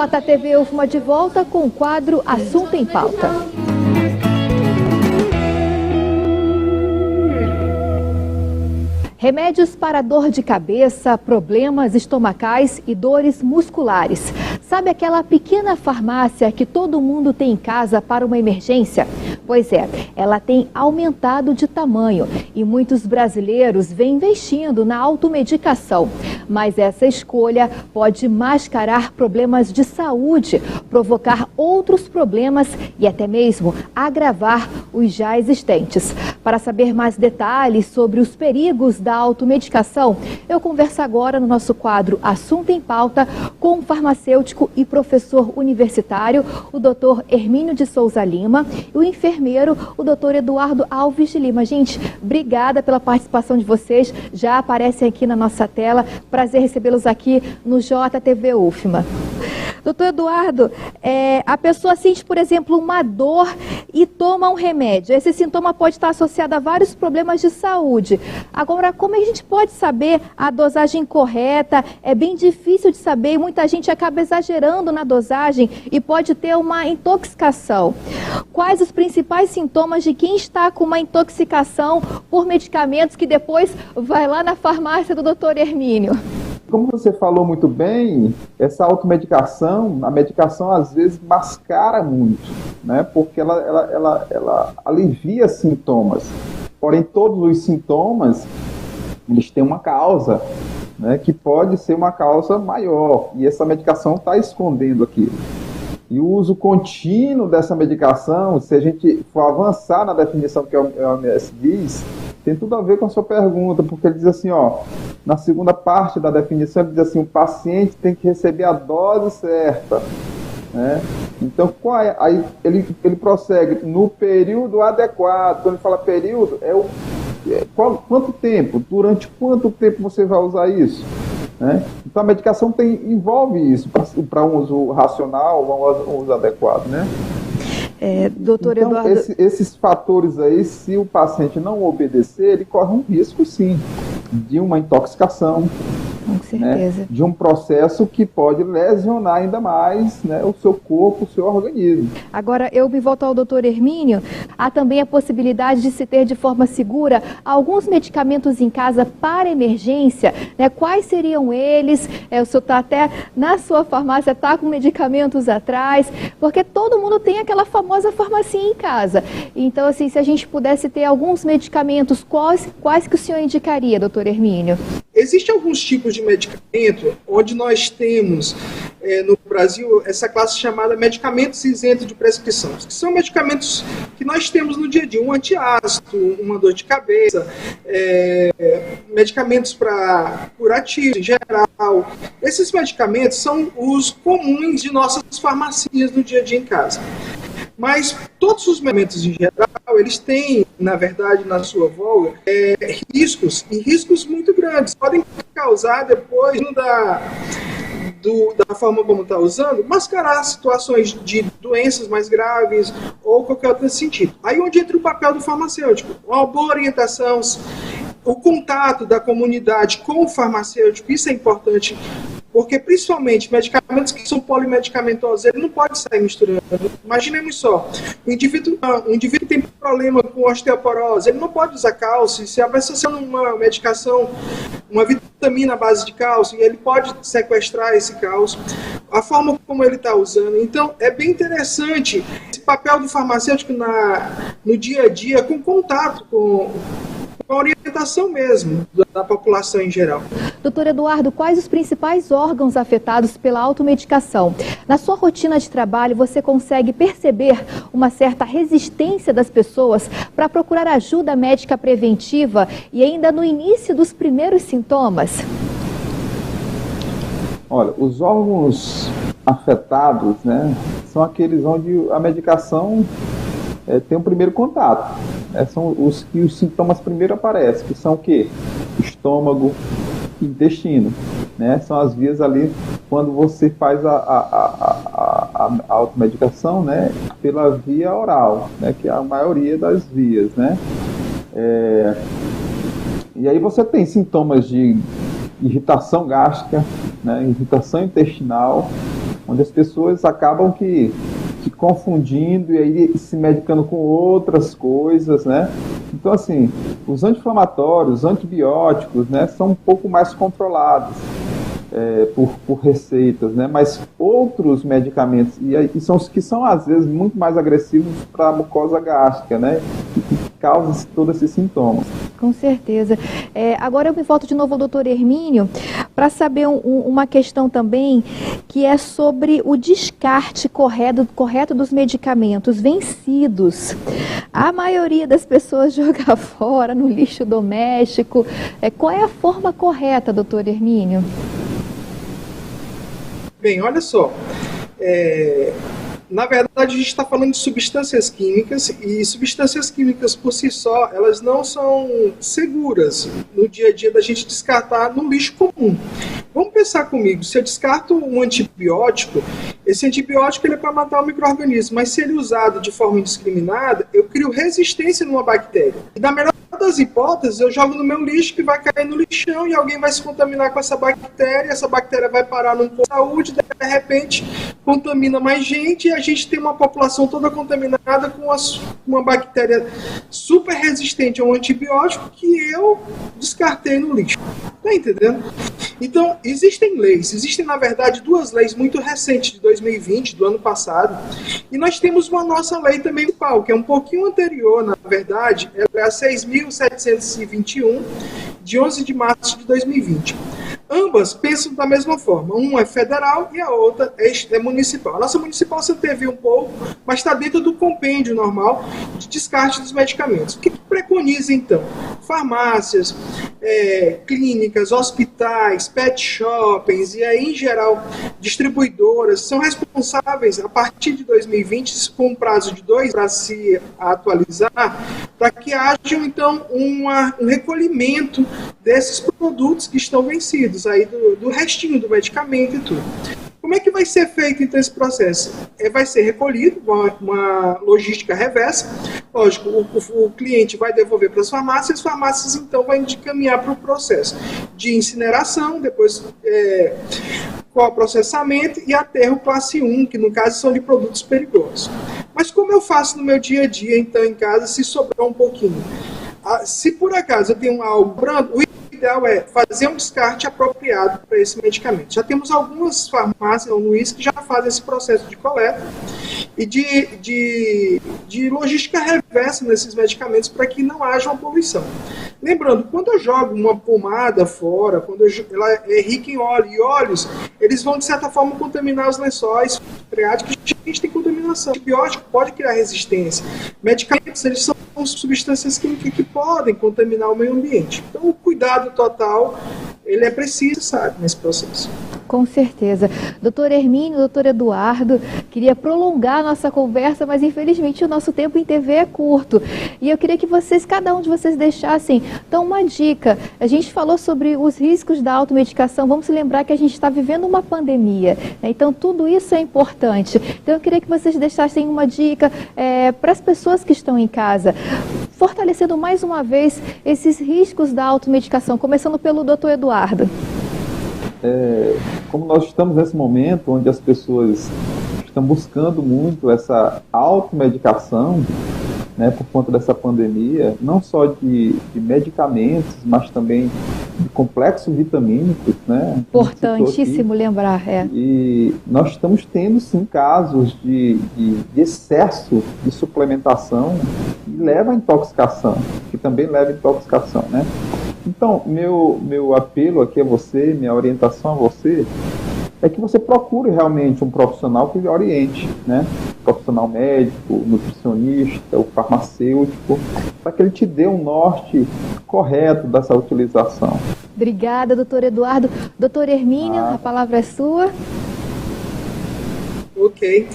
JTV UFMA de volta com o quadro Assunto em Pauta. Remédios para dor de cabeça, problemas estomacais e dores musculares. Sabe aquela pequena farmácia que todo mundo tem em casa para uma emergência? Pois é, ela tem aumentado de tamanho e muitos brasileiros vêm investindo na automedicação. Mas essa escolha pode mascarar problemas de saúde, provocar outros problemas e até mesmo agravar os já existentes. Para saber mais detalhes sobre os perigos da automedicação, eu converso agora no nosso quadro Assunto em Pauta com o farmacêutico e professor universitário, o Dr. Hermínio de Souza Lima, e o enfermeiro, o Dr. Eduardo Alves de Lima. Gente, obrigada pela participação de vocês, já aparecem aqui na nossa tela. Prazer recebê-los aqui no JTV UFMA. Doutor Eduardo, a pessoa sente, por exemplo, uma dor e toma um remédio. Esse sintoma pode estar associado a vários problemas de saúde. Agora, como a gente pode saber a dosagem correta? É bem difícil de saber e muita gente acaba exagerando na dosagem e pode ter uma intoxicação. Quais os principais sintomas de quem está com uma intoxicação por medicamentos que depois vai lá na farmácia do Dr. Hermínio? Como você falou muito bem, essa automedicação, a medicação às vezes mascara muito, né? Porque ela alivia sintomas. Porém, todos os sintomas, eles têm uma causa, né? Que pode ser uma causa maior. E essa medicação está escondendo aquilo. E o uso contínuo dessa medicação, se a gente for avançar na definição que a OMS diz, tem tudo a ver com a sua pergunta, porque ele diz assim, na segunda parte da definição, ele diz assim, o paciente tem que receber a dose certa, né? Então, aí ele prossegue no período adequado. Quando ele fala período, quanto tempo? Durante quanto tempo você vai usar isso? Né? Então, a medicação envolve isso para um uso racional, um uso adequado, né? Doutor então, Eduardo... esses fatores aí, se o paciente não obedecer, ele corre um risco, sim, de uma intoxicação. Com certeza. Né, de um processo que pode lesionar ainda mais, né, o seu corpo, o seu organismo. Agora, eu me volto ao doutor Hermínio. Há também a possibilidade de se ter de forma segura alguns medicamentos em casa para emergência, né? Quais seriam eles? O senhor está até na sua farmácia, está com medicamentos atrás, porque todo mundo tem aquela famosa farmacinha em casa. Então, assim, se a gente pudesse ter alguns medicamentos, quais que o senhor indicaria, doutor Hermínio? Existem alguns tipos de medicamento onde nós temos no Brasil essa classe chamada medicamentos isentos de prescrição, que são medicamentos que nós temos no dia a dia, um antiácido, uma dor de cabeça, medicamentos para curativos em geral. Esses medicamentos são os comuns de nossas farmácias no dia a dia em casa. Mas todos os medicamentos em geral, eles têm, na verdade, na sua volta, riscos, e riscos muito grandes. Podem causar, depois da forma como está usando, mascarar situações de doenças mais graves ou qualquer outro sentido. Aí onde entra o papel do farmacêutico, uma boa orientação, o contato da comunidade com o farmacêutico, isso é importante, porque principalmente medicamentos que são polimedicamentosos, ele não pode sair misturando. Imaginemos só, o indivíduo tem problema com osteoporose, ele não pode usar cálcio. Se avança uma medicação, uma vitamina à base de cálcio, ele pode sequestrar esse cálcio, a forma como ele está usando. Então, é bem interessante esse papel do farmacêutico no dia a dia, com contato com a orientação mesmo da população em geral. Doutor Eduardo, quais os principais órgãos afetados pela automedicação? Na sua rotina de trabalho, você consegue perceber uma certa resistência das pessoas para procurar ajuda médica preventiva e ainda no início dos primeiros sintomas? Olha, os órgãos afetados, né, são aqueles onde a medicação tem um primeiro contato. São os que os sintomas primeiro aparecem, que são o quê? Estômago, intestino, né? São as vias ali quando você faz a automedicação, né? Pela via oral, né? Que é a maioria das vias, né? E aí você tem sintomas de irritação gástrica, né? Irritação intestinal, onde as pessoas acabam que confundindo e aí se medicando com outras coisas, né? Então, assim, os anti-inflamatórios, os antibióticos, né, são um pouco mais controlados por receitas, né? Mas outros medicamentos, e são os que são, às vezes, muito mais agressivos para a mucosa gástrica, né? Que causam todos esses sintomas. Com certeza. Agora eu me volto de novo ao doutor Hermínio para saber uma questão também que é sobre o descarte correto dos medicamentos vencidos. A maioria das pessoas joga fora no lixo doméstico. Qual é a forma correta, doutor Hermínio? Bem, olha só. Na verdade, a gente está falando de substâncias químicas, e substâncias químicas por si só, elas não são seguras no dia a dia da gente descartar no lixo comum. Vamos pensar comigo, se eu descarto um antibiótico, esse antibiótico ele é para matar o micro-organismo, mas se ele é usado de forma indiscriminada, eu crio resistência numa bactéria. E na melhor das hipóteses, eu jogo no meu lixo que vai cair no lixão e alguém vai se contaminar com essa bactéria vai parar num posto de saúde, de repente contamina mais gente e a gente tem uma população toda contaminada com uma bactéria super resistente a um antibiótico que eu descartei no lixo. Tá entendendo? Então, existem na verdade duas leis muito recentes de 2020, do ano passado, e nós temos uma nossa lei também municipal, que é um pouquinho anterior, na verdade, ela é a 6.721, de 11 de março de 2020. Ambas pensam da mesma forma, uma é federal e a outra é municipal. A nossa municipal se antevia um pouco, mas está dentro do compêndio normal de descarte dos medicamentos. O que preconiza, então? Farmácias, clínicas, hospitais, pet shoppings e aí, em geral, distribuidoras são responsáveis, a partir de 2020, com um prazo de 2 para se atualizar, para que haja, então, um recolhimento desses produtos que estão vencidos, aí do restinho do medicamento e tudo. Como é que vai ser feito, então, esse processo? Vai ser recolhido, uma logística reversa. Lógico, o cliente vai devolver para as farmácias, então, vão encaminhar para o processo de incineração, depois com o processamento e aterro classe 1, que no caso são de produtos perigosos. Mas como eu faço no meu dia a dia, então, em casa, se sobrar um pouquinho? Se por acaso eu tenho algo brando, o ideal é fazer um descarte apropriado para esse medicamento. Já temos algumas farmácias no Luiz que já fazem esse processo de coleta e de logística reversa nesses medicamentos para que não haja uma poluição. Lembrando, quando eu jogo uma pomada fora, ela é rica em óleo, e óleos, eles vão, de certa forma, contaminar os lençóis freáticos. A gente tem contaminação. O antibiótico pode criar resistência. Medicamentos, eles são substâncias químicas que podem contaminar o meio ambiente. Então, o cuidado total, ele é preciso, sabe, nesse processo. Com certeza. Doutor Hermínio, doutor Eduardo, queria prolongar a nossa conversa, mas infelizmente o nosso tempo em TV é curto. E eu queria que cada um de vocês deixassem, então, uma dica. A gente falou sobre os riscos da automedicação, vamos lembrar que a gente está vivendo uma pandemia, né? Então tudo isso é importante. Então eu queria que vocês deixassem uma dica para as pessoas que estão em casa, fortalecendo mais uma vez esses riscos da automedicação, começando pelo doutor Eduardo. Como nós estamos nesse momento onde as pessoas estão buscando muito essa automedicação, né, por conta dessa pandemia, não só de medicamentos, mas também de complexos vitamínicos, né? Importantíssimo lembrar, E nós estamos tendo, sim, casos de excesso de suplementação que leva à intoxicação, que também leva à intoxicação, né? Então, meu apelo aqui a você, minha orientação a você, é que você procure realmente um profissional que lhe oriente, né? Profissional médico, nutricionista, o farmacêutico, para que ele te dê um norte correto dessa utilização. Obrigada, doutor Eduardo. Doutor Hermínio, a palavra é sua. Ok.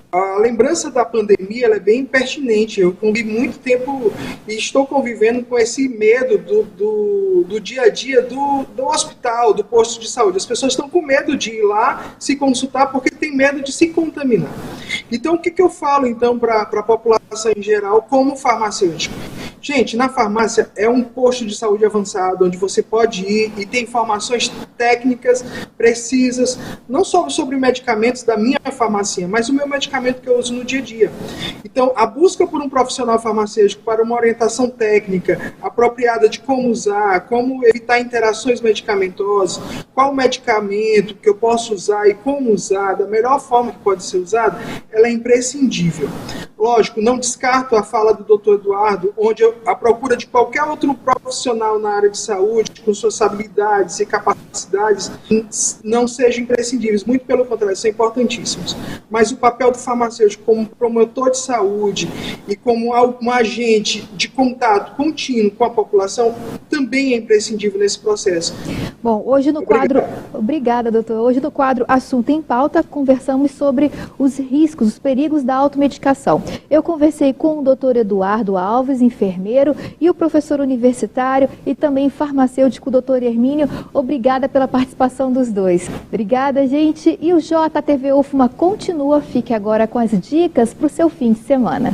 A lembrança da pandemia ela é bem pertinente. Eu convivi muito tempo e estou convivendo com esse medo do dia a dia do hospital, do posto de saúde. As pessoas estão com medo de ir lá se consultar porque tem medo de se contaminar. Então, o que eu falo então para a população em geral como farmacêutico? Gente, na farmácia é um posto de saúde avançado, onde você pode ir e ter informações técnicas precisas, não só sobre medicamentos da minha farmácia, mas o meu medicamento que eu uso no dia a dia. Então, a busca por um profissional farmacêutico para uma orientação técnica apropriada de como usar, como evitar interações medicamentosas, qual medicamento que eu posso usar e como usar, da melhor forma que pode ser usado, ela é imprescindível. Lógico, não descarto a fala do Dr. Eduardo, onde a procura de qualquer outro profissional na área de saúde, com suas habilidades e capacidades, não sejam imprescindíveis, muito pelo contrário, são importantíssimos. Mas o papel do farmacêutico como promotor de saúde e como um agente de contato contínuo com a população também é imprescindível nesse processo. Bom, hoje no quadro... Obrigada, doutor. Hoje no quadro Assunto em Pauta, conversamos sobre os riscos, os perigos da automedicação. Eu conversei com o doutor Eduardo Alves, enfermeiro, e o professor universitário e também farmacêutico, doutor Hermínio. Obrigada pela participação dos dois. Obrigada, gente. E o JTV UFMA continua. Fique agora com as dicas para o seu fim de semana.